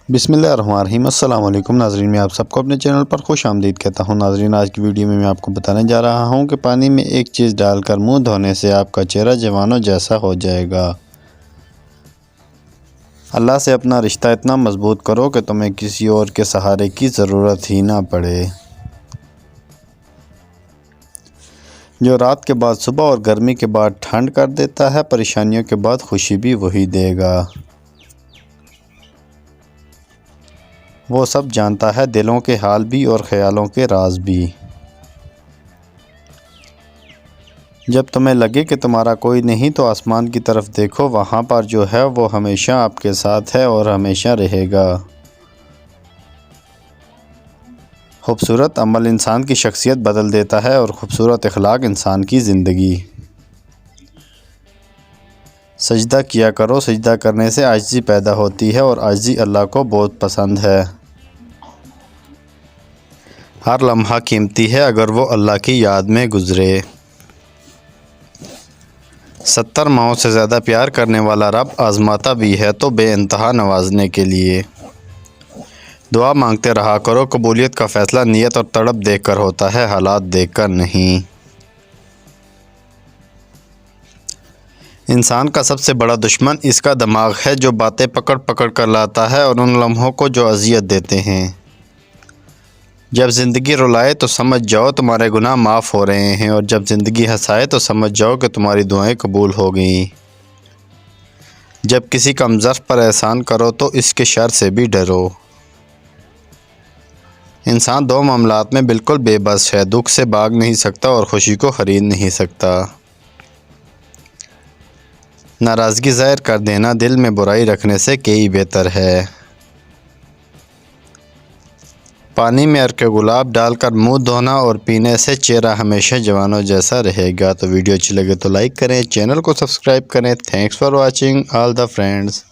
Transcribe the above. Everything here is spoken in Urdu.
بسم اللہ الرحمن الرحیم۔ السلام علیکم ناظرین، میں آپ سب کو اپنے چینل پر خوش آمدید کہتا ہوں۔ ناظرین، آج کی ویڈیو میں آپ کو بتانے جا رہا ہوں کہ پانی میں ایک چیز ڈال کر منہ دھونے سے آپ کا چہرہ جوانوں جیسا ہو جائے گا۔ اللہ سے اپنا رشتہ اتنا مضبوط کرو کہ تمہیں کسی اور کے سہارے کی ضرورت ہی نہ پڑے۔ جو رات کے بعد صبح اور گرمی کے بعد ٹھنڈ کر دیتا ہے، پریشانیوں کے بعد خوشی بھی وہی دے گا۔ وہ سب جانتا ہے، دلوں کے حال بھی اور خیالوں کے راز بھی۔ جب تمہیں لگے کہ تمہارا کوئی نہیں تو آسمان کی طرف دیکھو، وہاں پر جو ہے وہ ہمیشہ آپ کے ساتھ ہے اور ہمیشہ رہے گا۔ خوبصورت عمل انسان کی شخصیت بدل دیتا ہے اور خوبصورت اخلاق انسان کی زندگی۔ سجدہ کیا کرو، سجدہ کرنے سے عاجزی پیدا ہوتی ہے اور عاجزی اللہ کو بہت پسند ہے۔ ہر لمحہ قیمتی ہے اگر وہ اللہ کی یاد میں گزرے۔ 70 ماؤں سے زیادہ پیار کرنے والا رب آزماتا بھی ہے تو بے انتہا نوازنے کے لیے۔ دعا مانگتے رہا کرو، قبولیت کا فیصلہ نیت اور تڑپ دیکھ کر ہوتا ہے، حالات دیکھ کر نہیں۔ انسان کا سب سے بڑا دشمن اس کا دماغ ہے، جو باتیں پکڑ پکڑ کر لاتا ہے اور ان لمحوں کو جو اذیت دیتے ہیں۔ جب زندگی رلائے تو سمجھ جاؤ تمہارے گناہ معاف ہو رہے ہیں، اور جب زندگی ہنسائے تو سمجھ جاؤ کہ تمہاری دعائیں قبول ہو گئیں۔ جب کسی کم ظرف پر احسان کرو تو اس کے شر سے بھی ڈرو۔ انسان دو معاملات میں بالکل بے بس ہے، دکھ سے بھاگ نہیں سکتا اور خوشی کو خرید نہیں سکتا۔ ناراضگی ظاہر کر دینا دل میں برائی رکھنے سے کئی بہتر ہے۔ پانی میں عرق گلاب ڈال کر منہ دھونا اور پینے سے چہرہ ہمیشہ جوانوں جیسا رہے گا۔ تو ویڈیو اچھی لگے تو لائک کریں، چینل کو سبسکرائب کریں۔ Thanks for watching all the friends.